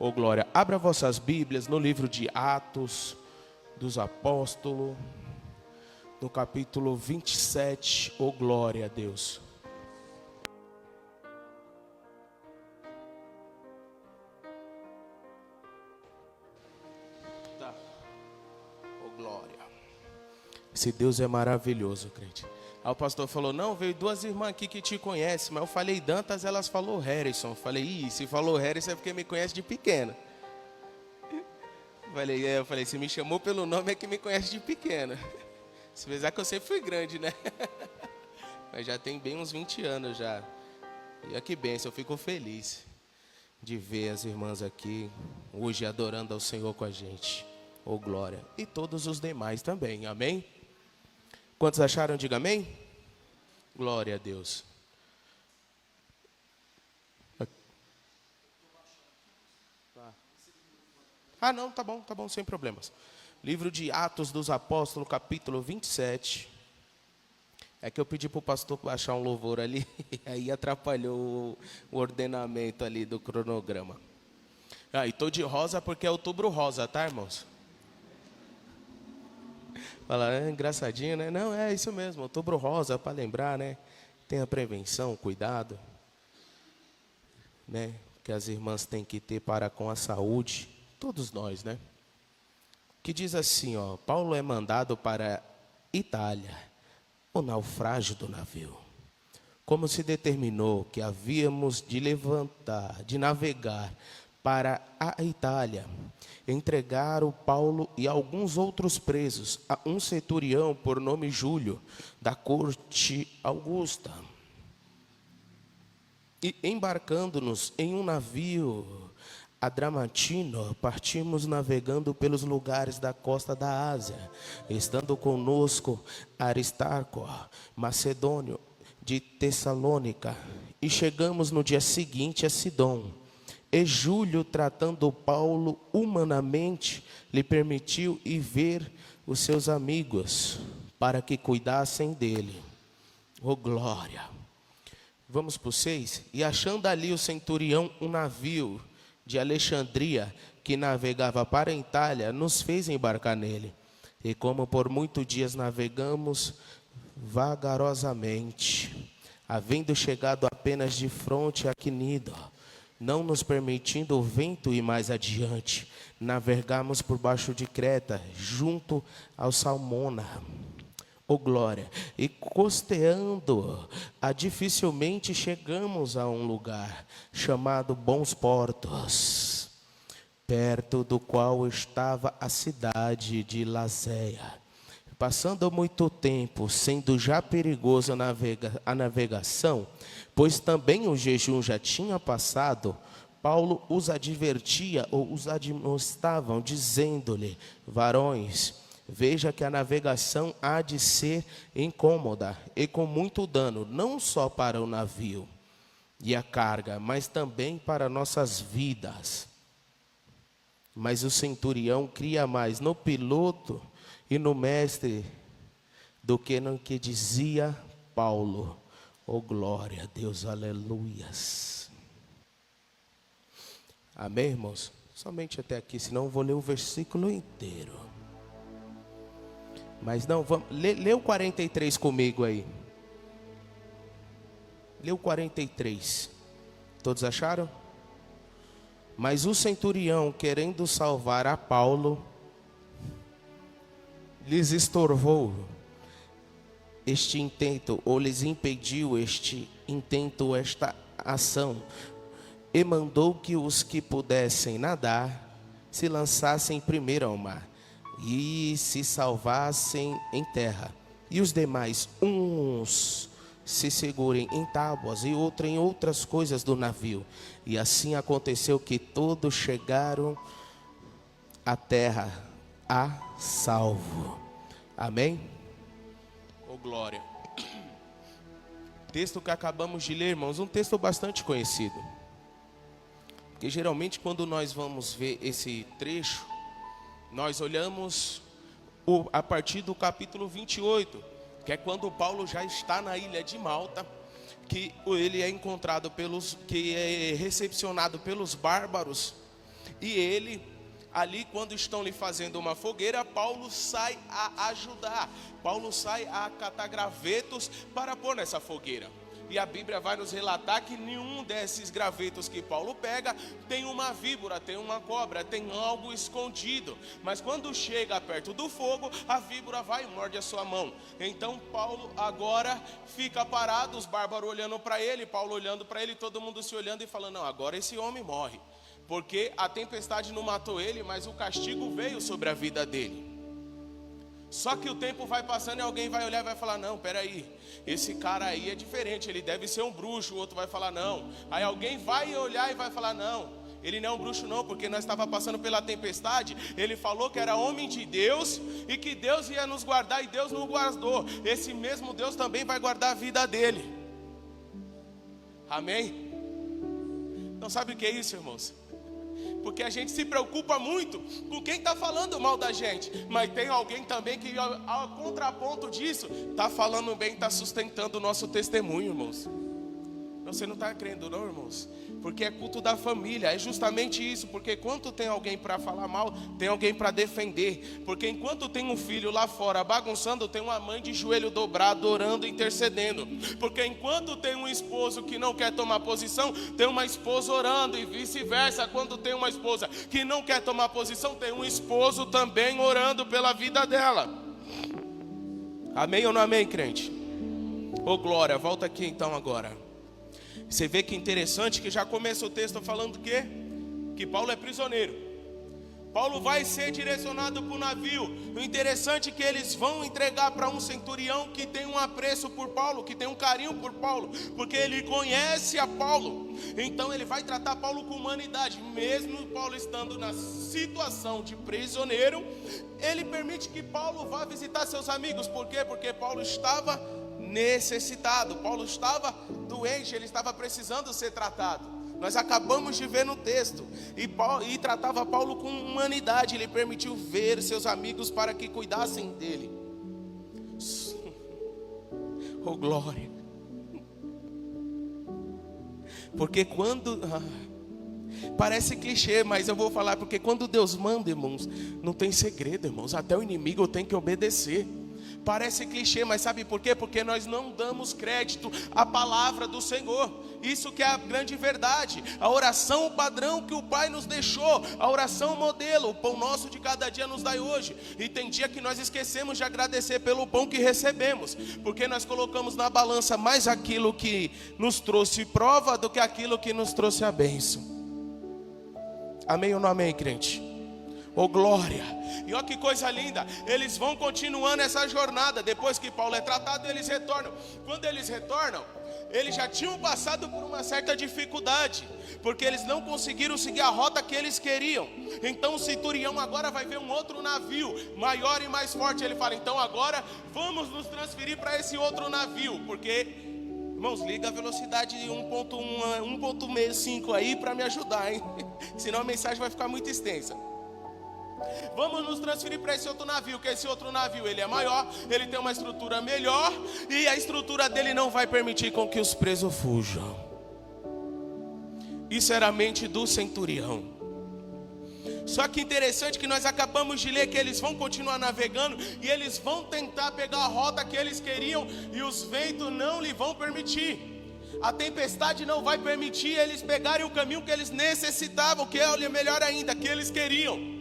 Ô glória, abra vossas Bíblias no livro de Atos dos Apóstolos, no capítulo 27, ô glória a Deus. Tá. Ô glória. Esse Deus é maravilhoso, crente. Aí o pastor falou, não, veio duas irmãs aqui que te conhecem, mas eu falei Dantas, elas falou Harrison. Eu falei, se falou Harrison é porque me conhece de pequena. Eu falei, se me chamou pelo nome é que me conhece de pequena. Apesar que eu sempre fui grande, né? Mas já tem bem uns 20 anos já. E que bênção, eu fico feliz de ver as irmãs aqui hoje adorando ao Senhor com a gente. Ô glória. E todos os demais também, amém? Quantos acharam? Diga amém. Glória a Deus. Não, tá bom, sem problemas. Livro de Atos dos Apóstolos, capítulo 27. É que eu pedi para o pastor baixar um louvor ali, aí atrapalhou o ordenamento ali do cronograma. E tô de rosa porque é outubro rosa, tá, irmãos? Fala, engraçadinho, né? Não, é isso mesmo, outubro rosa, para lembrar, né? Tenha prevenção, cuidado, né? Que as irmãs têm que ter para com a saúde, todos nós, né? Que diz assim, ó, Paulo é mandado para Itália, o naufrágio do navio. Como se determinou que havíamos de navegar para a Itália, entregaram Paulo e alguns outros presos a um centurião por nome Júlio, da corte Augusta. E embarcando-nos em um navio Adramatino, partimos navegando pelos lugares da costa da Ásia, estando conosco Aristarco, macedônio de Tessalônica, e chegamos no dia seguinte a Sidom. E Júlio, tratando Paulo humanamente, lhe permitiu ir ver os seus amigos, para que cuidassem dele. Oh glória! Vamos para o 6. E achando ali o centurião um navio de Alexandria, que navegava para a Itália, nos fez embarcar nele. E como por muitos dias navegamos vagarosamente, havendo chegado apenas de fronte a Quinido, não nos permitindo o vento ir mais adiante, navegamos por baixo de Creta, junto ao Salmona. Oh glória! E costeando, dificilmente chegamos a um lugar chamado Bons Portos, perto do qual estava a cidade de Lazéia. Passando muito tempo, sendo já perigoso a navegação, pois também o jejum já tinha passado, Paulo os advertia ou os admoestavam, dizendo-lhe, varões, veja que a navegação há de ser incômoda e com muito dano, não só para o navio e a carga, mas também para nossas vidas. Mas o centurião cria mais no piloto e no mestre do que no que dizia Paulo. Oh glória a Deus, aleluias. Amém, irmãos? Somente até aqui, senão eu vou ler o versículo inteiro. Mas não, vamos, lê o 43 comigo aí. Lê o 43. Todos acharam? Mas o centurião, querendo salvar a Paulo, lhes estorvou este intento, ou lhes impediu este intento, esta ação, e mandou que os que pudessem nadar se lançassem primeiro ao mar e se salvassem em terra, e os demais, uns se segurem em tábuas e outros em outras coisas do navio. E assim aconteceu que todos chegaram à terra a salvo. Amém? Oh glória! Texto que acabamos de ler, irmãos, um texto bastante conhecido. Porque geralmente quando nós vamos ver esse trecho, nós olhamos a partir do capítulo 28, que é quando Paulo já está na ilha de Malta, que ele é encontrado que é recepcionado pelos bárbaros, E ele, ali quando estão lhe fazendo uma fogueira, Paulo sai a ajudar. Paulo sai a catar gravetos para pôr nessa fogueira. E a Bíblia vai nos relatar que nenhum desses gravetos que Paulo pega tem uma víbora, tem uma cobra, tem algo escondido. Mas quando chega perto do fogo, a víbora vai e morde a sua mão. Então Paulo agora fica parado, os bárbaros olhando para ele, Paulo olhando para ele, todo mundo se olhando e falando: não, agora esse homem morre. Porque a tempestade não matou ele, mas o castigo veio sobre a vida dele. Só que o tempo vai passando e alguém vai olhar e vai falar: não, peraí, esse cara aí é diferente, ele deve ser um bruxo. O outro vai falar: não. Aí alguém vai olhar e vai falar: não, ele não é um bruxo não, porque nós estávamos passando pela tempestade, ele falou que era homem de Deus e que Deus ia nos guardar, e Deus nos guardou. Esse mesmo Deus também vai guardar a vida dele. Amém? Não sabe o que é isso, irmãos? Porque a gente se preocupa muito com quem está falando mal da gente, mas tem alguém também que, ao contraponto disso, está falando bem, está sustentando o nosso testemunho, irmãos. Você não está crendo não, irmãos? Porque é culto da família, é justamente isso. Porque enquanto tem alguém para falar mal, tem alguém para defender. Porque enquanto tem um filho lá fora bagunçando, tem uma mãe de joelho dobrado, orando, intercedendo. Porque enquanto tem um esposo que não quer tomar posição, tem uma esposa orando, e vice-versa. Quando tem uma esposa que não quer tomar posição, tem um esposo também orando pela vida dela. Amém ou não amém, crente? Ô glória, volta aqui então agora. Você vê que interessante que já começa o texto falando que Paulo é prisioneiro. Paulo vai ser direcionado para o navio. O interessante é que eles vão entregar para um centurião que tem um apreço por Paulo, que tem um carinho por Paulo, porque ele conhece a Paulo. Então ele vai tratar Paulo com humanidade. Mesmo Paulo estando na situação de prisioneiro, ele permite que Paulo vá visitar seus amigos. Por quê? Porque Paulo estava necessitado, Paulo estava doente, ele estava precisando ser tratado. Nós acabamos de ver no texto. E tratava Paulo com humanidade. Ele permitiu ver seus amigos para que cuidassem dele. Oh glória. Porque quando... parece clichê, mas eu vou falar. Porque quando Deus manda, irmãos, não tem segredo, irmãos. Até o inimigo tem que obedecer. Parece clichê, mas sabe por quê? Porque nós não damos crédito à palavra do Senhor. Isso que é a grande verdade. A oração padrão que o Pai nos deixou, a oração modelo, o pão nosso de cada dia nos dai hoje. E tem dia que nós esquecemos de agradecer pelo pão que recebemos, porque nós colocamos na balança mais aquilo que nos trouxe prova do que aquilo que nos trouxe a bênção. Amém ou não amém, crente? Oh glória. E olha que coisa linda. Eles vão continuando essa jornada. Depois que Paulo é tratado, eles retornam. Quando eles retornam, eles já tinham passado por uma certa dificuldade, porque eles não conseguiram seguir a rota que eles queriam. Então o centurião agora vai ver um outro navio, maior e mais forte. Ele fala: então agora vamos nos transferir para esse outro navio. Porque, irmãos, liga a velocidade de 1.5 aí para me ajudar, hein? Senão a mensagem vai ficar muito extensa. Vamos nos transferir para esse outro navio, que esse outro navio ele é maior, ele tem uma estrutura melhor, e a estrutura dele não vai permitir com que os presos fujam. Isso era a mente do centurião. Só que interessante que nós acabamos de ler que eles vão continuar navegando e eles vão tentar pegar a rota que eles queriam, e os ventos não lhe vão permitir. A tempestade não vai permitir eles pegarem o caminho que eles necessitavam, que é melhor ainda, que eles queriam.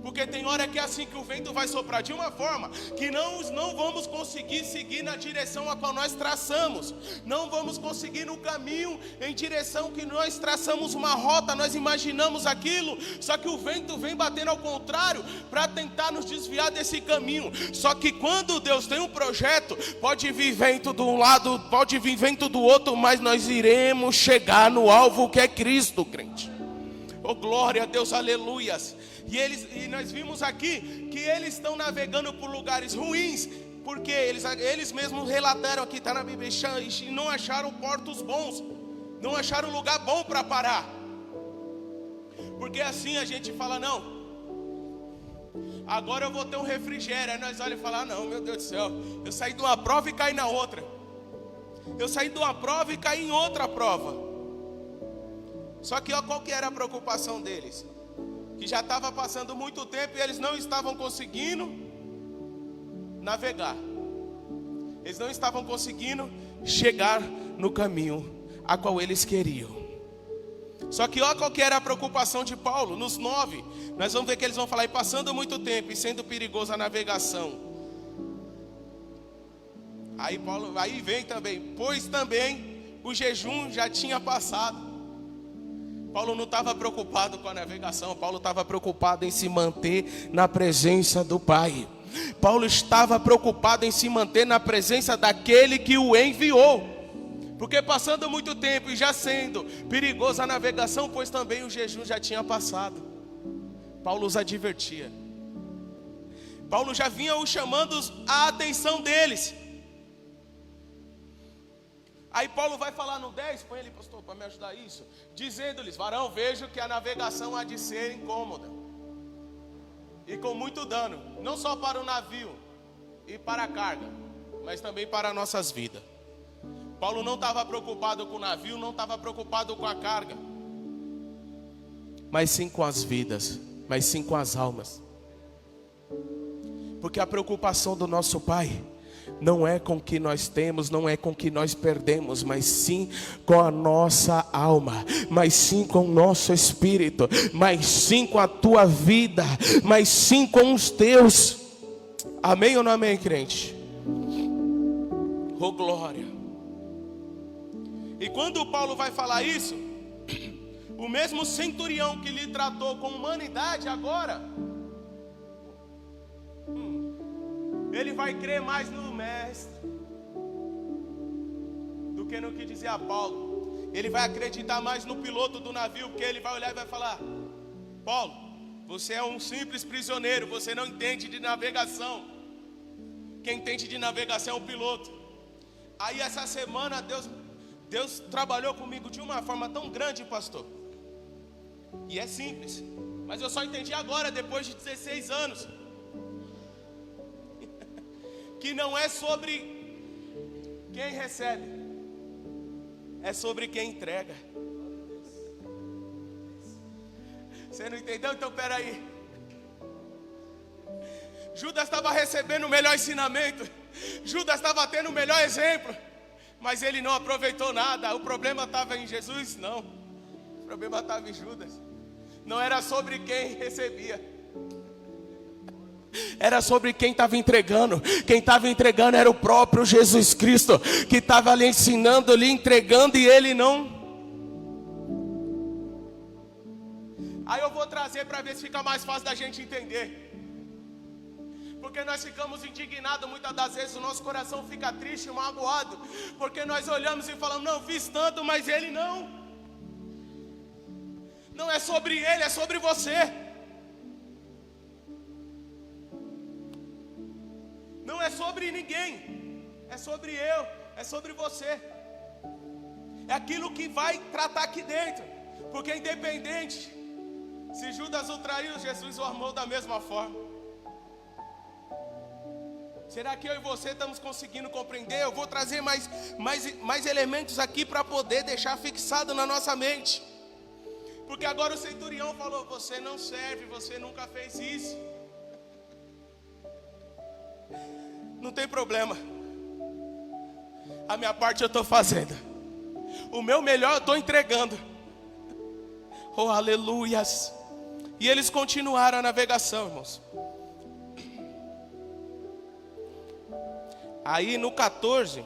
Porque tem hora que é assim, que o vento vai soprar de uma forma que não vamos conseguir seguir na direção a qual nós traçamos. Não vamos conseguir no caminho em direção que nós traçamos uma rota, nós imaginamos aquilo. Só que o vento vem batendo ao contrário para tentar nos desviar desse caminho. Só que quando Deus tem um projeto, pode vir vento de um lado, pode vir vento do outro, mas nós iremos chegar no alvo que é Cristo, crente. Oh glória a Deus, aleluias. E nós vimos aqui que eles estão navegando por lugares ruins, porque eles mesmos relataram aqui, está na Bíblia, e não acharam portos bons, não acharam lugar bom para parar. Porque assim a gente fala: não, agora eu vou ter um refrigério. Aí nós olhamos e falamos: não, meu Deus do céu, eu saí de uma prova e caí na outra. Eu saí de uma prova e caí em outra prova. Só que olha qual que era a preocupação deles. que já estava passando muito tempo e eles não estavam conseguindo navegar. Eles não estavam conseguindo chegar no caminho a qual eles queriam. Só que olha qual que era a preocupação de Paulo. Nos 9, nós vamos ver que eles vão falar: e passando muito tempo e sendo perigosa a navegação. Aí vem também, pois também o jejum já tinha passado. Paulo não estava preocupado com a navegação, Paulo estava preocupado em se manter na presença do Pai. Paulo estava preocupado em se manter na presença daquele que o enviou. Porque passando muito tempo e já sendo perigosa a navegação, pois também o jejum já tinha passado. Paulo os advertia. Paulo já vinha os chamando a atenção deles. Aí Paulo vai falar no 10, põe ele, pastor, para me ajudar isso, dizendo-lhes: varão, vejo que a navegação há de ser incômoda e com muito dano, não só para o navio e para a carga, mas também para as nossas vidas. Paulo não estava preocupado com o navio, não estava preocupado com a carga, mas sim com as vidas, mas sim com as almas. Porque a preocupação do nosso Pai não é com o que nós temos, não é com o que nós perdemos, mas sim com a nossa alma, mas sim com o nosso espírito, mas sim com a tua vida, mas sim com os teus. Amém ou não amém, crente? Oh glória. E quando Paulo vai falar isso, o mesmo centurião que lhe tratou com humanidade agora, ele vai crer mais no mestre do que no que dizia Paulo. Ele vai acreditar mais no piloto do navio, porque ele vai olhar e vai falar: Paulo, você é um simples prisioneiro, você não entende de navegação. Quem entende de navegação é o piloto. Aí essa semana Deus trabalhou comigo de uma forma tão grande, pastor. E é simples, mas eu só entendi agora, depois de 16 anos. Que não é sobre quem recebe, é sobre quem entrega. Você não entendeu? Então peraí. Judas estava recebendo o melhor ensinamento, Judas estava tendo o melhor exemplo, mas ele não aproveitou nada. O problema estava em Jesus? Não, o problema estava em Judas. Não era sobre quem recebia, era sobre quem estava entregando. Quem estava entregando era o próprio Jesus Cristo, que estava ali ensinando, ali entregando, e ele não. Aí eu vou trazer para ver se fica mais fácil da gente entender. Porque nós ficamos indignados, muitas das vezes o nosso coração fica triste, magoado, porque nós olhamos e falamos: não, fiz tanto, mas ele não. Não é sobre ele, é sobre você. Não é sobre ninguém, é sobre eu, é sobre você. É aquilo que vai tratar aqui dentro. Porque independente se Judas o traiu, Jesus o amou da mesma forma. Será que eu e você estamos conseguindo compreender? Eu vou trazer mais elementos aqui para poder deixar fixado na nossa mente. Porque agora o centurião falou: você não serve, você nunca fez isso. Não tem problema, a minha parte eu estou fazendo, o meu melhor eu estou entregando. Oh aleluias. E eles continuaram a navegação, irmãos. Aí no 14,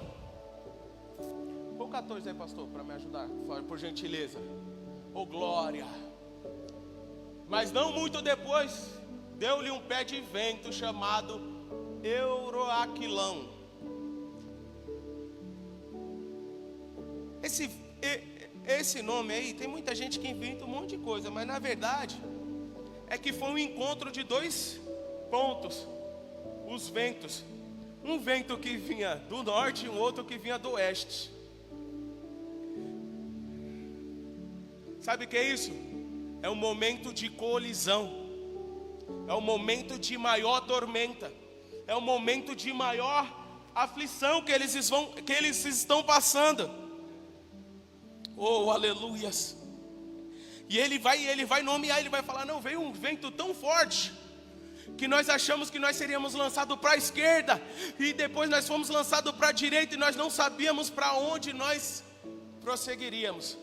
o 14 aí, pastor, para me ajudar, por gentileza. Oh glória. Mas não muito depois, deu-lhe um pé de vento chamado Euroaquilão. Esse nome aí, tem muita gente que inventa um monte de coisa, mas na verdade é que foi um encontro de dois pontos, os ventos. Um vento que vinha do norte e um outro que vinha do oeste. Sabe o que é isso? É um momento de colisão, é um momento de maior tormenta, é um momento de maior aflição que eles estão passando. Oh, aleluias. E ele vai nomear, ele vai falar: não, veio um vento tão forte que nós achamos que nós seríamos lançados para a esquerda, e depois nós fomos lançados para a direita, e nós não sabíamos para onde nós prosseguiríamos.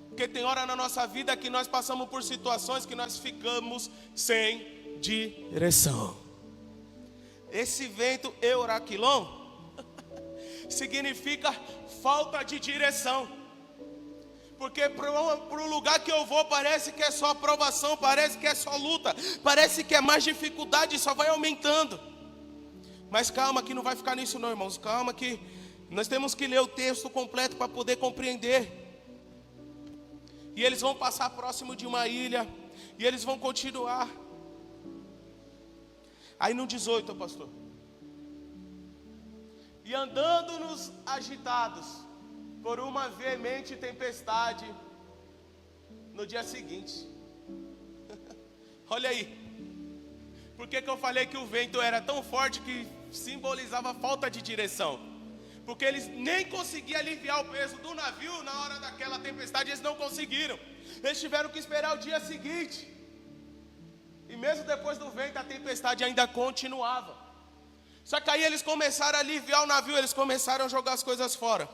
Porque tem hora na nossa vida que nós passamos por situações que nós ficamos sem direção. Esse vento Euraquilon significa falta de direção. Porque para o lugar que eu vou parece que é só aprovação, parece que é só luta, parece que é mais dificuldade, só vai aumentando. Mas calma que não vai ficar nisso não, irmãos. Calma que nós temos que ler o texto completo para poder compreender. E eles vão passar próximo de uma ilha, e eles vão continuar. Aí no 18, pastor. E andando nos agitados por uma veemente tempestade no dia seguinte. Olha aí. Por que eu falei que o vento era tão forte que simbolizava falta de direção? Porque eles nem conseguiam aliviar o peso do navio na hora daquela tempestade, eles não conseguiram. Eles tiveram que esperar o dia seguinte. E mesmo depois do vento, a tempestade ainda continuava. Só que aí eles começaram a aliviar o navio, eles começaram a jogar as coisas fora.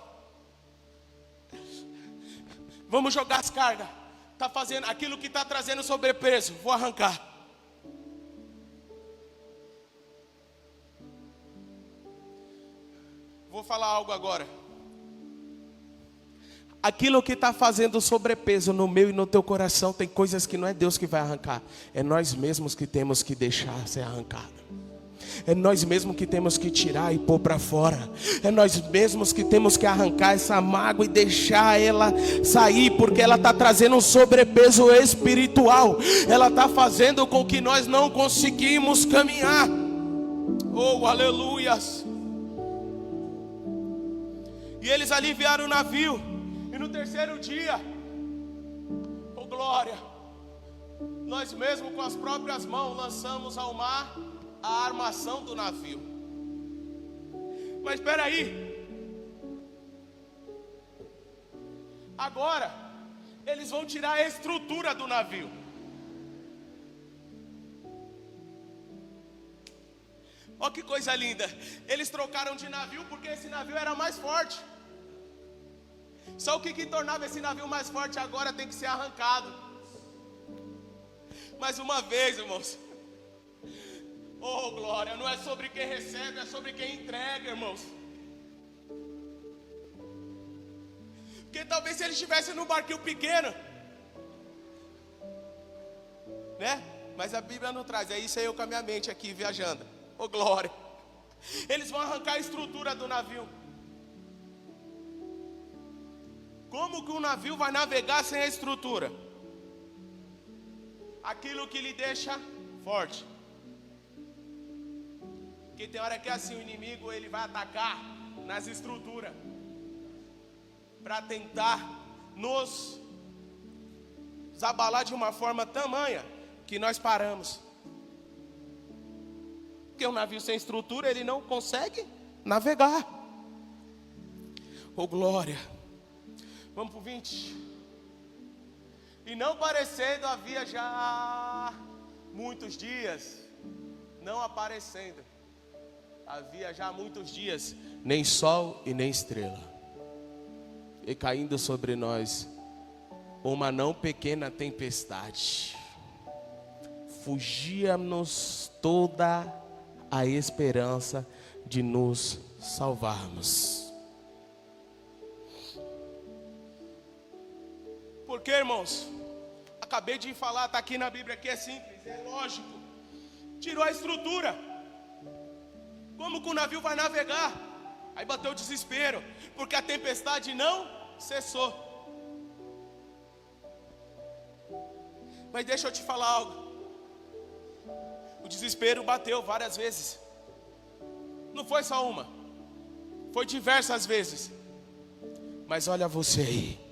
Vamos jogar as cargas. Está fazendo aquilo que está trazendo sobrepeso. Vou arrancar. Vou falar algo agora. Aquilo que está fazendo sobrepeso no meu e no teu coração, tem coisas que não é Deus que vai arrancar. É nós mesmos que temos que deixar ser arrancado. É nós mesmos que temos que tirar e pôr para fora. É nós mesmos que temos que arrancar essa mágoa e deixar ela sair, porque ela está trazendo um sobrepeso espiritual. Ela está fazendo com que nós não conseguimos caminhar. Oh, aleluias. E eles aliviaram o navio. E no terceiro dia, oh glória, nós mesmos com as próprias mãos lançamos ao mar a armação do navio. Mas espera aí. Agora eles vão tirar a estrutura do navio. Olha que coisa linda. Eles trocaram de navio porque esse navio era mais forte. Só o que tornava esse navio mais forte agora tem que ser arrancado. Mais uma vez, irmãos. Oh, glória, não é sobre quem recebe, é sobre quem entrega, irmãos. Porque talvez se ele estivesse num barquinho pequeno, né? Mas a Bíblia não traz, é isso aí eu com a minha mente aqui viajando. Oh, glória. Eles vão arrancar a estrutura do navio. Como que um navio vai navegar sem a estrutura? Aquilo que lhe deixa forte. Porque tem hora que é assim, o inimigo ele vai atacar nas estruturas para tentar nos abalar de uma forma tamanha que nós paramos. Porque um navio sem estrutura ele não consegue navegar. Oh glória. Vamos para o 20. E não parecendo havia já muitos dias, não aparecendo. Havia já muitos dias, nem sol e nem estrela. E caindo sobre nós uma não pequena tempestade. Fugia-nos toda a esperança de nos salvarmos. Porque, irmãos, acabei de falar, está aqui na Bíblia, que é simples, é lógico. Tirou a estrutura. Como que o navio vai navegar? Aí bateu o desespero, porque a tempestade não cessou. Mas deixa eu te falar algo. O desespero bateu várias vezes. Não foi só uma, foi diversas vezes. Mas olha você aí.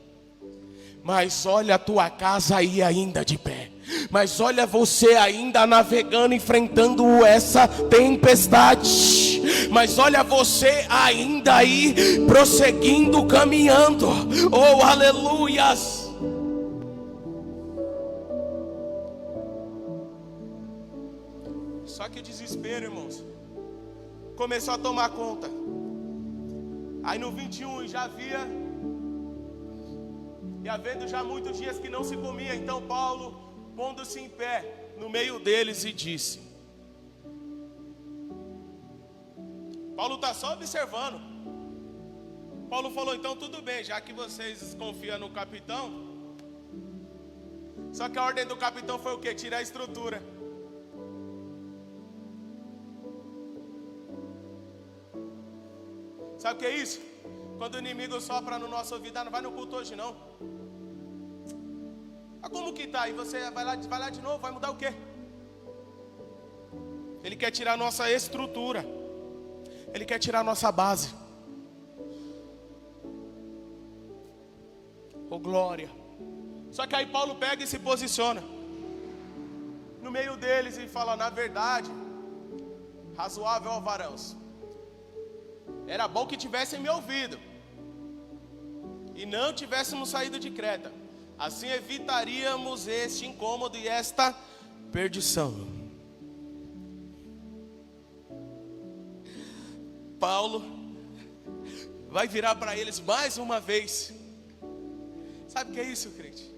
Mas olha a tua casa aí ainda de pé. Mas olha você ainda navegando, enfrentando essa tempestade. Mas olha você ainda aí prosseguindo, caminhando. Oh, aleluias. que desespero, irmãos, começou a tomar conta. Aí no 21 já havia, e havendo já muitos dias que não se comia, então Paulo, pondo-se em pé no meio deles, e disse. Paulo está só observando. Paulo falou, então tudo bem, já que vocês confiam no capitão. Só que a ordem do capitão foi o quê? Tirar a estrutura. Sabe o que é isso? Quando o inimigo sopra no nosso ouvido, não vai no culto hoje não. Ah, como que tá? E você vai lá de novo, vai mudar o quê? Ele quer tirar a nossa estrutura. Ele quer tirar a nossa base. Oh glória. Só que aí Paulo pega e se posiciona no meio deles e fala, na verdade, razoável, ó varãos, era bom que tivessem me ouvido e não tivéssemos saído de Creta. Assim evitaríamos este incômodo e esta perdição. Paulo vai virar para eles mais uma vez. Sabe o que é isso, crente?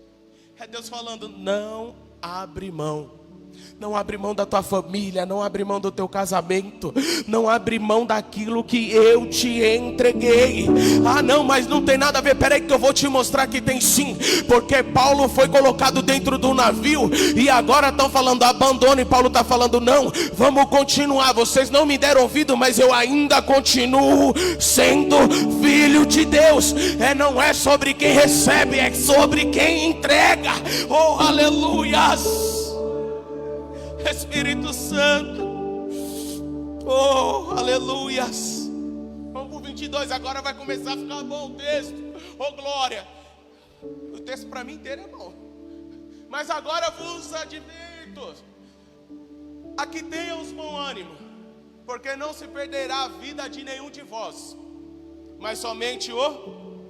É Deus falando, não abre mão. Não abre mão da tua família, não abre mão do teu casamento, não abre mão daquilo que eu te entreguei. Ah não, mas não tem nada a ver, peraí que eu vou te mostrar que tem sim. Porque Paulo foi colocado dentro do navio e agora estão falando abandone. Paulo está falando não, vamos continuar. Vocês não me deram ouvido, mas eu ainda continuo sendo filho de Deus. Não é sobre quem recebe, é sobre quem entrega. Oh aleluias. Espírito Santo, oh, aleluias. Vamos para o 22, agora vai começar a ficar bom o texto. Oh, glória. O texto para mim inteiro é bom. Mas agora vos advirto, aqui tenham bom ânimo, porque não se perderá a vida de nenhum de vós, mas somente o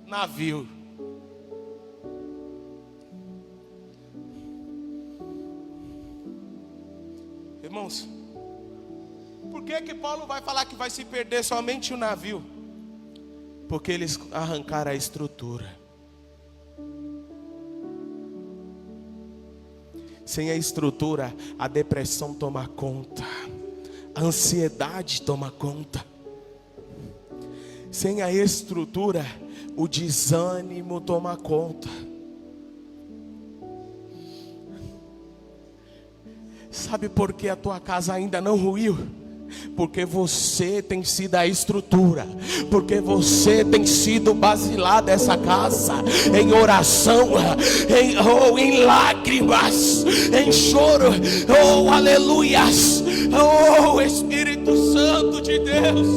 navio. Irmãos, por que Paulo vai falar que vai se perder somente o navio? Porque eles arrancaram a estrutura. Sem a estrutura, a depressão toma conta, a ansiedade toma conta. Sem a estrutura, o desânimo toma conta. Sabe por que a tua casa ainda não ruiu? Porque você tem sido a estrutura. Porque você tem sido basilar dessa casa em oração, em lágrimas, em choro. Oh aleluias. Oh Espírito Santo de Deus.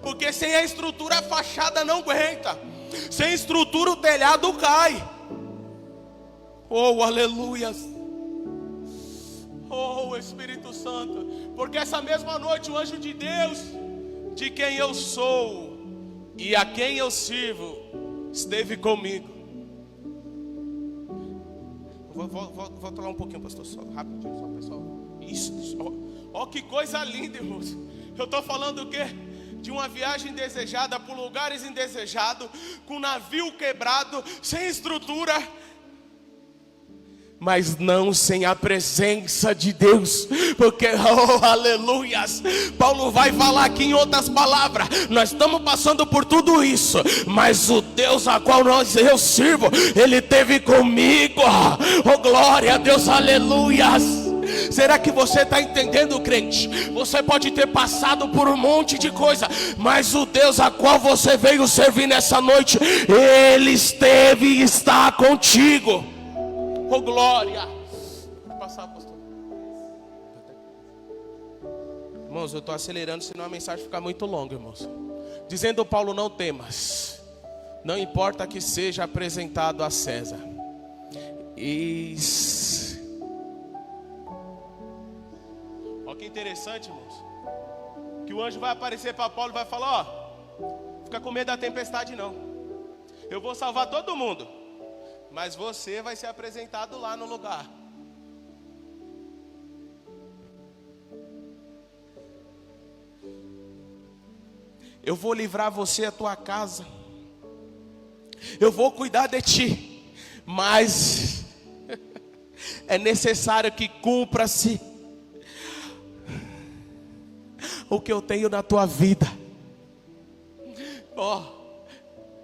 Porque sem a estrutura a fachada não aguenta. Sem estrutura o telhado cai. Oh, aleluias. Oh, Espírito Santo. Porque essa mesma noite o anjo de Deus, de quem eu sou e a quem eu sirvo, esteve comigo. Vou falar um pouquinho, pastor, só rapidinho, só pessoal. Isso. Oh, que coisa linda, irmãos. Eu estou falando o quê? De uma viagem desejada por lugares indesejados, com navio quebrado, sem estrutura, mas não sem a presença de Deus. Porque, oh aleluias, Paulo vai falar aqui em outras palavras, nós estamos passando por tudo isso, mas o Deus a qual eu sirvo, Ele esteve comigo. Oh glória a Deus, aleluias. Será que você está entendendo, crente? Você pode ter passado por um monte de coisa, mas o Deus a qual você veio servir nessa noite, Ele esteve e está contigo. Oh glória. Vai passar, pastor. Irmãos, eu estou acelerando, senão a mensagem fica muito longa, irmãos. Dizendo Paulo, não temas, não importa que seja apresentado a César. Isso. Olha que interessante, irmãos. Que o anjo vai aparecer para Paulo e vai falar, ó, fica com medo da tempestade não. Eu vou salvar todo mundo, mas você vai ser apresentado lá no lugar. eu vou livrar você e a tua casa, eu vou cuidar de ti, mas é necessário que cumpra-se o que eu tenho na tua vida.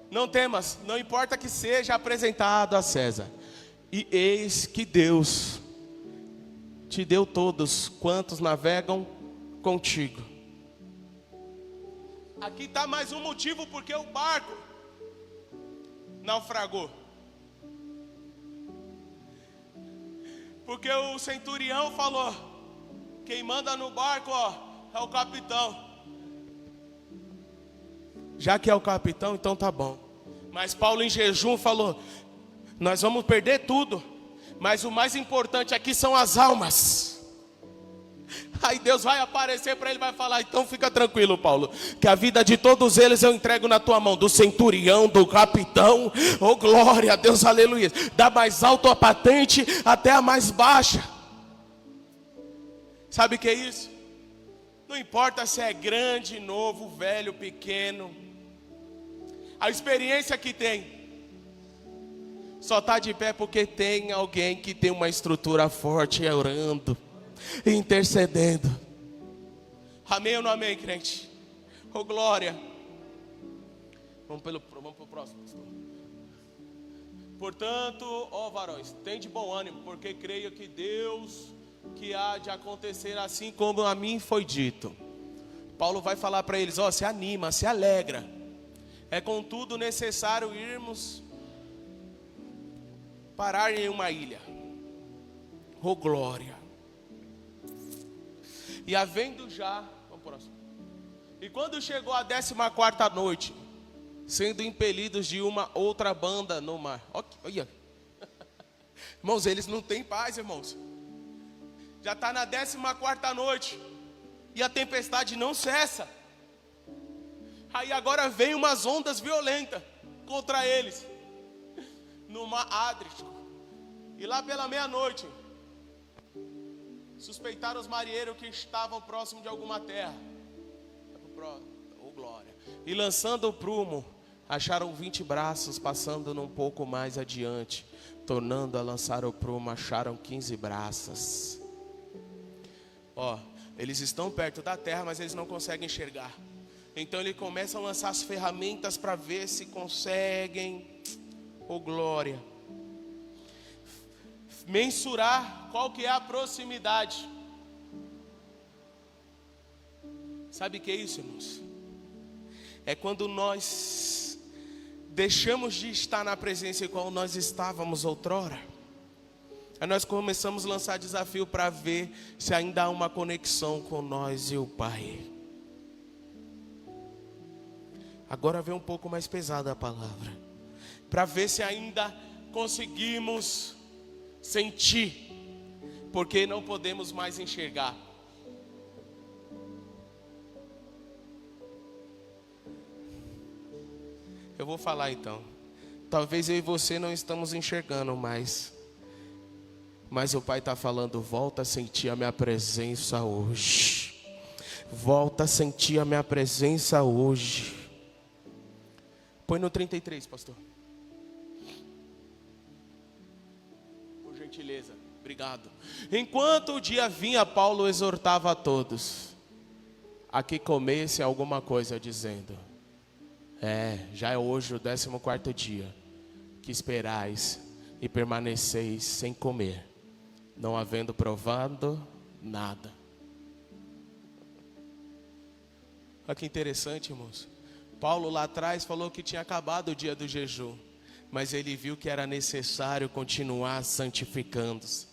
Não temas, não importa que seja apresentado a César. E eis que Deus te deu todos quantos navegam contigo. Aqui está mais um motivo porque o barco naufragou. Porque o centurião falou: quem manda no barco, é o capitão. Já que é o capitão, então tá bom. Mas Paulo em jejum falou: nós vamos perder tudo, mas o mais importante aqui são as almas. Aí Deus vai aparecer para ele e vai falar: então fica tranquilo, Paulo, que a vida de todos eles eu entrego na tua mão. Do centurião, do capitão, oh glória a Deus, aleluia. Da mais alta a patente até a mais baixa. Sabe o que é isso? Não importa se é grande, novo, velho, pequeno. A experiência que tem só está de pé porque tem alguém que tem uma estrutura forte, orando, intercedendo. Amém ou não amém, crente? Oh glória. Vamos pro próximo, pastor. Portanto, ó varões, tende bom ânimo, porque creio que Deus, que há de acontecer assim como a mim foi dito. Paulo vai falar para eles: se anima, se alegra. É contudo necessário irmos parar em uma ilha. Oh glória. E havendo já, vamos próximo. E quando chegou a 14ª noite, sendo impelidos de uma outra banda no mar. Olha. Irmãos, eles não têm paz, irmãos. Já está na 14ª noite e a tempestade não cessa. Aí agora vem umas ondas violentas contra eles no mar Adríatico. E lá pela meia-noite suspeitaram os marinheiros que estavam próximo de alguma terra. Oh glória. E lançando o prumo, acharam 20 braços, passando um pouco mais adiante. Tornando a lançar o prumo, acharam 15 braças. Eles estão perto da terra, mas eles não conseguem enxergar. Então ele começa a lançar as ferramentas para ver se conseguem, oh glória, mensurar qual que é a proximidade. Sabe o que é isso, irmãos? É quando nós deixamos de estar na presença igual nós estávamos outrora. Aí nós começamos a lançar desafio para ver se ainda há uma conexão com nós e o Pai. Agora vem um pouco mais pesada a palavra, para ver se ainda conseguimos sentir, porque não podemos mais enxergar. Eu vou falar então. Talvez eu e você não estamos enxergando mais, mas o Pai está falando: volta a sentir a minha presença hoje. Volta a sentir a minha presença hoje. Põe no 33, pastor. Por gentileza, obrigado. Enquanto o dia vinha, Paulo exortava a todos a que comessem alguma coisa, dizendo: já é hoje o 14º dia que esperais e permaneceis sem comer, não havendo provado nada. Olha que interessante, irmãos. Paulo lá atrás falou que tinha acabado o dia do jejum, mas ele viu que era necessário continuar santificando-se.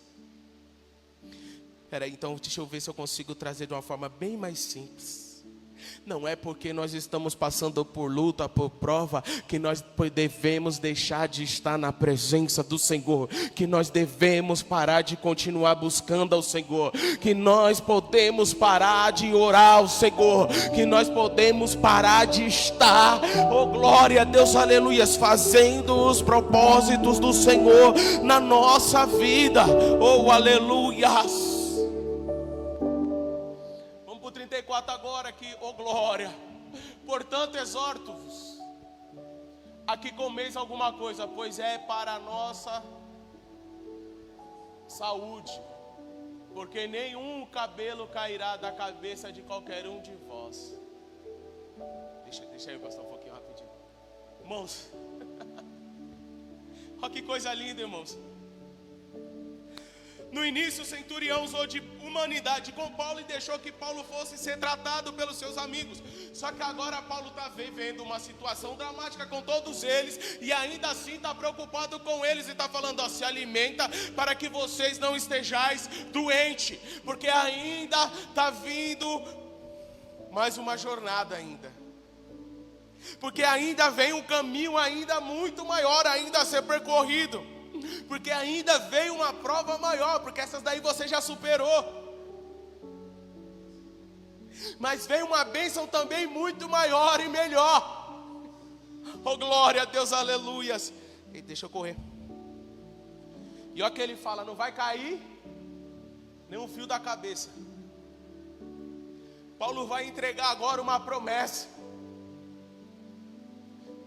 Então deixa eu ver se eu consigo trazer de uma forma bem mais simples. Não é porque nós estamos passando por luta, por prova, que nós devemos deixar de estar na presença do Senhor, que nós devemos parar de continuar buscando ao Senhor, que nós podemos parar de orar ao Senhor, que nós podemos parar de estar, oh glória a Deus, aleluia, fazendo os propósitos do Senhor na nossa vida, oh aleluias. 34 agora aqui, oh glória. Portanto, exorto-vos a que comeis alguma coisa, pois é para a nossa saúde, porque nenhum cabelo cairá da cabeça de qualquer um de vós. Deixa eu pastor um pouquinho rapidinho. Irmãos, olha que coisa linda, irmãos. No início o centurião usou de humanidade com Paulo e deixou que Paulo fosse ser tratado pelos seus amigos. Só que agora Paulo está vivendo uma situação dramática com todos eles, e ainda assim está preocupado com eles e está falando, ó, se alimenta para que vocês não estejais doentes, porque ainda está vindo mais uma jornada ainda. Porque ainda vem um caminho ainda muito maior ainda a ser percorrido. Porque ainda veio uma prova maior, porque essas daí você já superou. Mas veio uma bênção também muito maior e melhor. Oh, glória a Deus, aleluias. E deixa eu correr. E olha que ele fala, não vai cair nem um fio da cabeça. Paulo vai entregar agora uma promessa.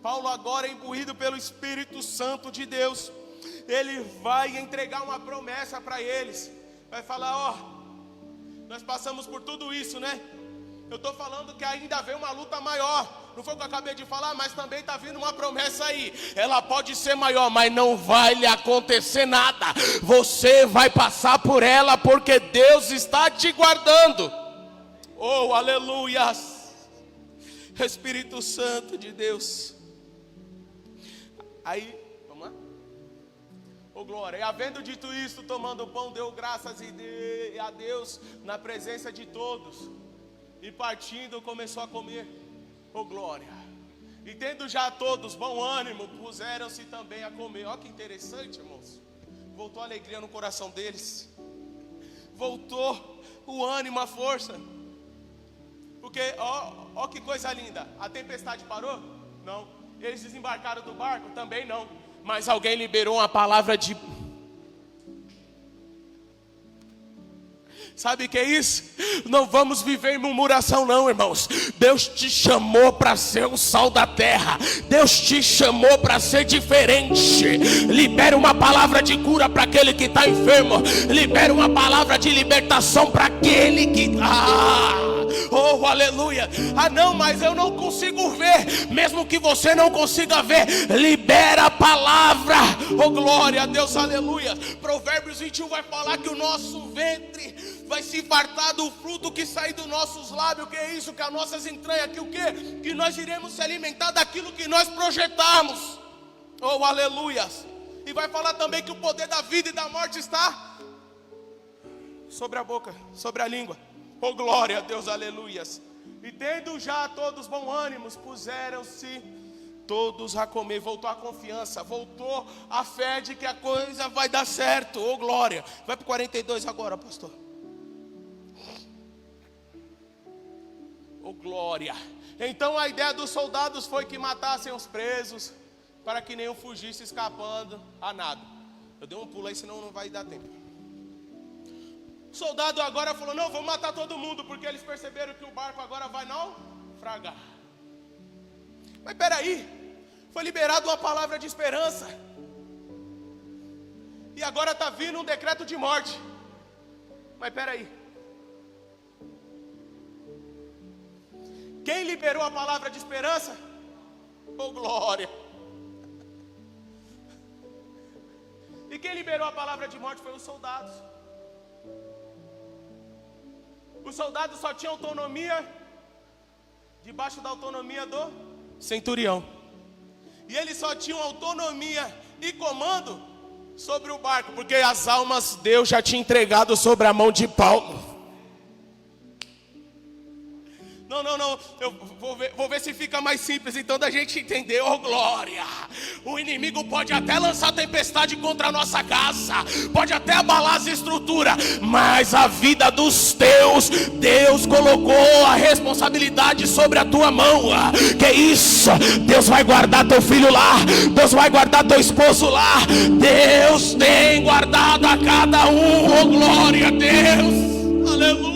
Paulo agora é imbuído pelo Espírito Santo de Deus. Ele vai entregar uma promessa para eles. Vai falar, ó, nós passamos por tudo isso, né? Eu estou falando que ainda vem uma luta maior. Não foi o que eu acabei de falar, mas também está vindo uma promessa aí. Ela pode ser maior, mas não vai lhe acontecer nada. Você vai passar por ela, porque Deus está te guardando. Oh, aleluias. Espírito Santo de Deus. Aí, vamos lá? Oh, glória. E havendo dito isto, tomando o pão, deu graças a Deus na presença de todos. E partindo, começou a comer. Oh, glória. E tendo já todos bom ânimo, puseram-se também a comer. Olha que interessante, irmãos. Voltou a alegria no coração deles. Voltou o ânimo, a força. Porque, ó que coisa linda. A tempestade parou? Não. Eles desembarcaram do barco? Também não. Mas alguém liberou uma palavra de... Sabe o que é isso? Não vamos viver em murmuração não, irmãos. Deus te chamou para ser o sal da terra. Deus te chamou para ser diferente. Libera uma palavra de cura para aquele que está enfermo. Libera uma palavra de libertação para aquele que... Oh, aleluia. Ah, não, mas eu não consigo ver. Mesmo que você não consiga ver, libera a palavra. Oh, glória a Deus, aleluia. Provérbios 21 vai falar que o nosso ventre vai se fartar do fruto que sai dos nossos lábios. Que é isso? Que as nossas entranhas, que o quê? Que nós iremos se alimentar daquilo que nós projetarmos. Oh, aleluia. E vai falar também que o poder da vida e da morte está sobre a boca, sobre a língua. Oh, glória a Deus, aleluias. E tendo já todos bom ânimos, puseram-se todos a comer. Voltou a confiança, voltou a fé de que a coisa vai dar certo. Oh, glória. Vai para o 42 agora, pastor. Oh, glória. Então a ideia dos soldados foi que matassem os presos, para que nenhum fugisse escapando a nada. Eu dei um pulo aí, senão não vai dar tempo. O soldado agora falou, não, vamos matar todo mundo, porque eles perceberam que o barco agora vai naufragar. Mas peraí, foi liberada uma palavra de esperança. E agora está vindo um decreto de morte. Mas peraí. Quem liberou a palavra de esperança? Oh, glória. E quem liberou a palavra de morte foi os soldados. Os soldados só tinham autonomia debaixo da autonomia do centurião. E eles só tinham autonomia e comando sobre o barco, porque as almas Deus já tinha entregado sobre a mão de Paulo. Não, eu vou ver se fica mais simples, então da gente entender. Oh, glória. O inimigo pode até lançar tempestade contra a nossa casa, pode até abalar as estruturas, mas a vida dos teus, Deus colocou a responsabilidade sobre a tua mão. Que é isso? Deus vai guardar teu filho lá, Deus vai guardar teu esposo lá. Deus tem guardado a cada um. Oh, glória a Deus. Aleluia.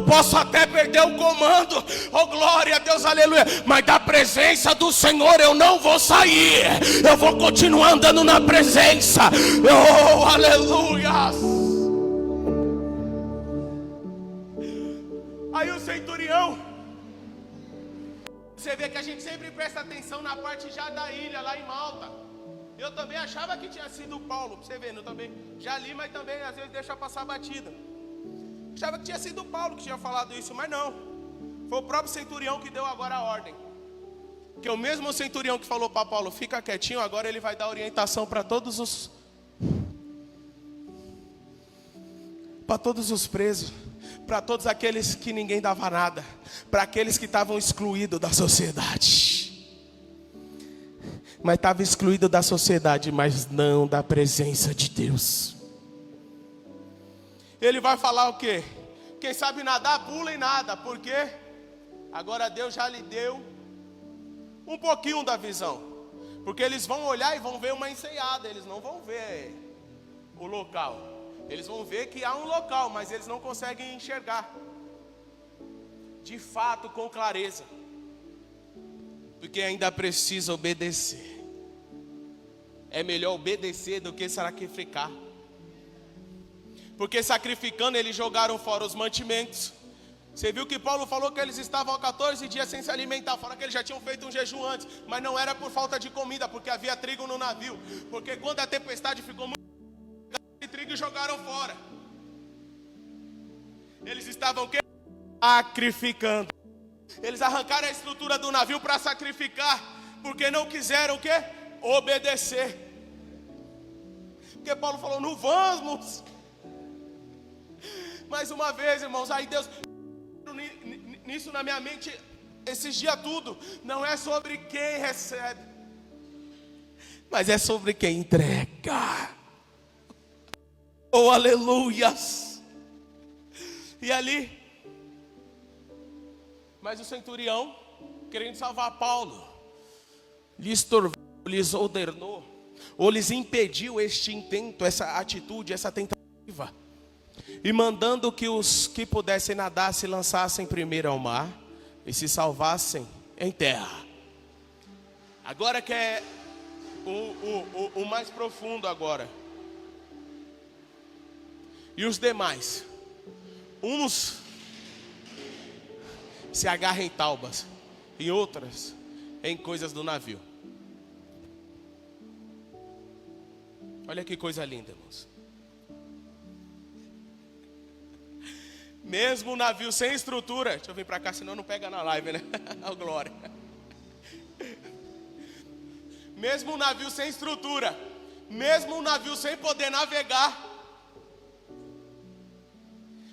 posso até perder o comando, oh glória a Deus, aleluia, mas da presença do Senhor eu não vou sair, eu vou continuar andando na presença, oh aleluia. Aí o centurião, você vê que a gente sempre presta atenção na parte já da ilha, lá em Malta. Eu também achava que tinha sido Paulo, você vê, eu também já li, mas também às vezes deixa passar batida. Achava que tinha sido Paulo que tinha falado isso, mas não. Foi o próprio centurião que deu agora a ordem. Que o mesmo centurião que falou para Paulo, fica quietinho, agora ele vai dar orientação para todos os presos, para todos aqueles que ninguém dava nada, para aqueles que estavam excluídos da sociedade. Mas estava excluído da sociedade, mas não da presença de Deus. Ele vai falar o quê? Quem sabe nadar, pula e nada. Por quê? Agora Deus já lhe deu um pouquinho da visão. Porque eles vão olhar e vão ver uma enseada. Eles não vão ver o local. Eles vão ver que há um local, mas eles não conseguem enxergar de fato, com clareza. Porque ainda precisa obedecer. É melhor obedecer do que sacrificar. Porque sacrificando eles jogaram fora os mantimentos. Você viu que Paulo falou que eles estavam há 14 dias sem se alimentar, fora que eles já tinham feito um jejum antes. Mas não era por falta de comida, porque havia trigo no navio. Porque quando a tempestade ficou muito grande, trigo jogaram fora. Eles estavam o quê? Sacrificando. Eles arrancaram a estrutura do navio para sacrificar, porque não quiseram o quê? Obedecer. Porque Paulo falou, não vamos. Mais uma vez, irmãos, aí Deus, nisso na minha mente, esses dias tudo, não é sobre quem recebe, mas é sobre quem entrega. Oh, aleluias. E ali, mas o centurião, querendo salvar Paulo, lhes tornou, lhes ordenou, ou lhes impediu este intento, essa atitude, essa tentativa. E mandando que os que pudessem nadar se lançassem primeiro ao mar e se salvassem em terra. Agora que é o mais profundo agora. E os demais, uns se agarram em taubas e outras em coisas do navio. Olha que coisa linda, irmãos. Mesmo o navio sem estrutura, deixa eu vir para cá, senão não pega na live, né? Oh, glória. Mesmo o navio sem estrutura, mesmo o navio sem poder navegar,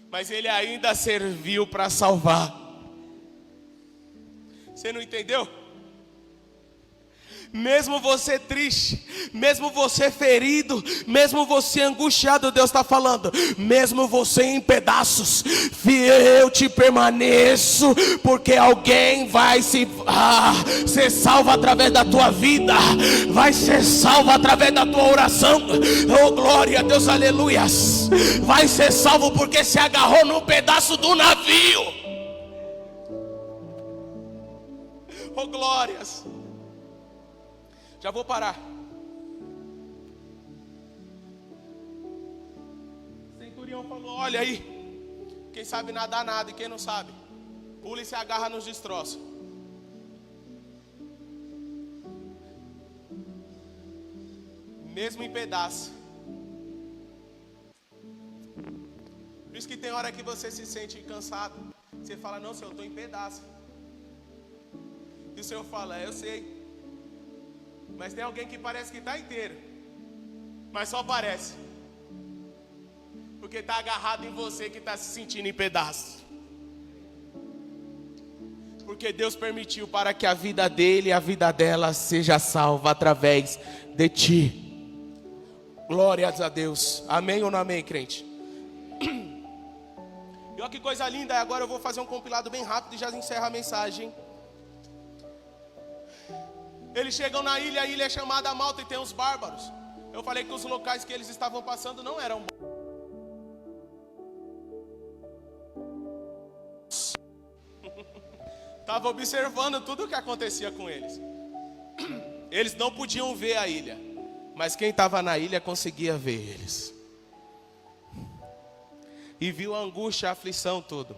mas ele ainda serviu para salvar. Você não entendeu? Mesmo você triste, mesmo você ferido, mesmo você angustiado, Deus está falando, mesmo você em pedaços, eu te permaneço, porque alguém vai ser salvo através da tua vida, vai ser salvo através da tua oração. Oh glória a Deus, aleluias. Vai ser salvo porque se agarrou num pedaço do navio. Oh glórias. Já vou parar. O centurião falou, olha aí, quem sabe nadar nada e quem não sabe, pula e se agarra nos destroços. Mesmo em pedaço. Por isso que tem hora que você se sente cansado. Você fala, não, Senhor, eu estou em pedaço. E o Senhor fala, eu sei. Mas tem alguém que parece que está inteiro, mas só parece, porque está agarrado em você que está se sentindo em pedaços. Porque Deus permitiu para que a vida dele e a vida dela seja salva através de ti. Glórias a Deus. Amém ou não amém, crente? E olha que coisa linda. Agora eu vou fazer um compilado bem rápido e já encerro a mensagem. Eles chegam na ilha, a ilha é chamada Malta e tem os bárbaros. Eu falei que os locais que eles estavam passando não eram bons. estava observando tudo o que acontecia com eles. Eles não podiam ver a ilha, mas quem estava na ilha conseguia ver eles. E viu a angústia, a aflição, tudo.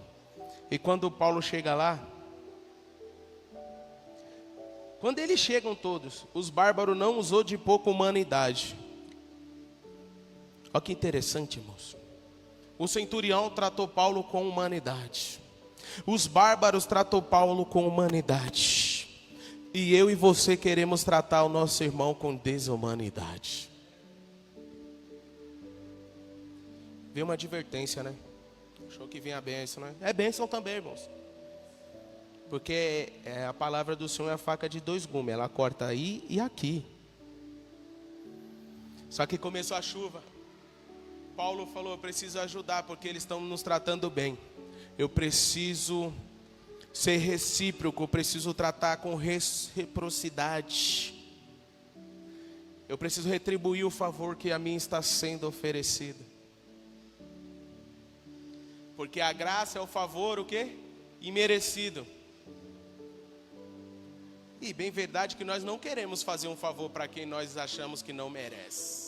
E quando Paulo chega lá, quando eles chegam todos, os bárbaros não usou de pouca humanidade. Olha que interessante, irmãos. O centurião tratou Paulo com humanidade. Os bárbaros tratou Paulo com humanidade. E eu e você queremos tratar o nosso irmão com desumanidade. Veio uma advertência, né? Achou que vinha a bênção, né? É bênção também, irmãos. Porque a palavra do Senhor é a faca de dois gumes. Ela corta aí e aqui. Só que começou a chuva. Paulo falou, eu preciso ajudar porque eles estão nos tratando bem. Eu preciso ser recíproco, eu preciso tratar com reciprocidade. Eu preciso retribuir o favor que a mim está sendo oferecido. Porque a graça é o favor, o quê? Imerecido. E bem verdade que nós não queremos fazer um favor para quem nós achamos que não merece.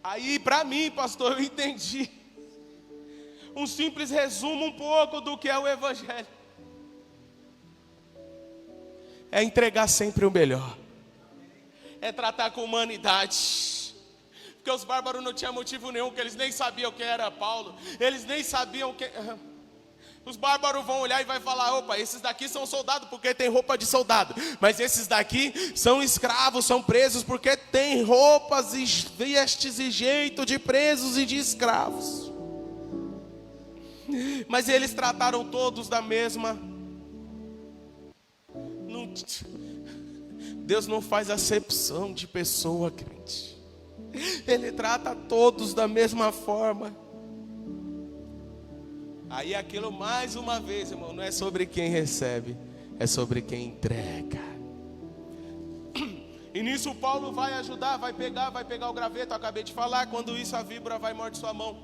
Aí para mim, pastor, eu entendi um simples resumo um pouco do que é o Evangelho. É entregar sempre o melhor. É tratar com humanidade. Porque os bárbaros não tinham motivo nenhum, que eles nem sabiam quem era Paulo. Eles nem sabiam quem... Os bárbaros vão olhar e vai falar, opa, esses daqui são soldados porque tem roupa de soldado. Mas esses daqui são escravos, são presos porque tem roupas e vestes e jeito de presos e de escravos. Mas eles trataram todos da mesma. Deus não faz acepção de pessoa, crente. Ele trata todos da mesma forma. Aí aquilo mais uma vez, irmão, não é sobre quem recebe, é sobre quem entrega. E nisso Paulo vai ajudar, vai pegar o graveto, eu acabei de falar, quando isso a víbora vai morder sua mão.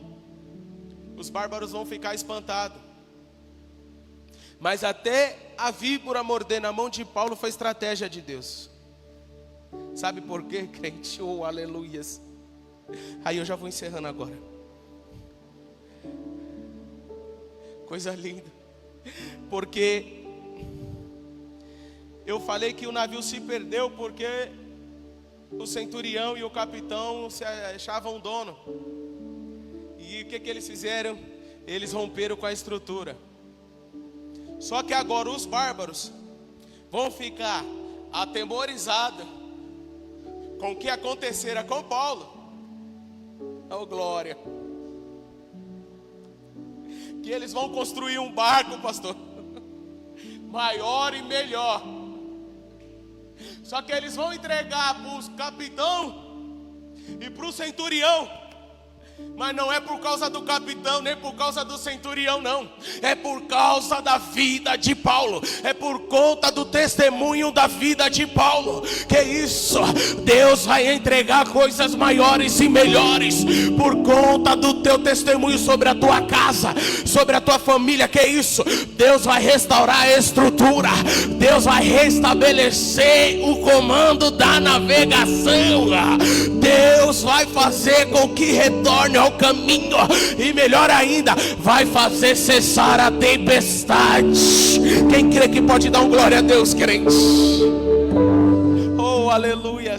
Os bárbaros vão ficar espantados. Mas até a víbora morder na mão de Paulo foi estratégia de Deus. Sabe por quê, crente? Oh, aleluias. Aí eu já vou encerrando agora. Coisa linda. Porque eu falei que o navio se perdeu porque o centurião e o capitão se achavam dono. E o que eles fizeram? Eles romperam com a estrutura. Só que agora os bárbaros vão ficar atemorizados com o que acontecera com Paulo. Oh, glória. Que eles vão construir um barco, pastor, maior e melhor. Só que eles vão entregar para os capitão e para o centurião. Mas não é por causa do capitão, nem por causa do centurião, não. É por causa da vida de Paulo. É por conta do testemunho da vida de Paulo. Que isso, Deus vai entregar coisas maiores e melhores por conta do teu testemunho sobre a tua casa, sobre a tua família. Que isso, Deus vai restaurar a estrutura. Deus vai restabelecer o comando da navegação. Deus vai fazer com que retorne ao caminho, e melhor ainda, vai fazer cessar a tempestade. Quem crê que pode dar um glória a Deus, crente? Oh, aleluia.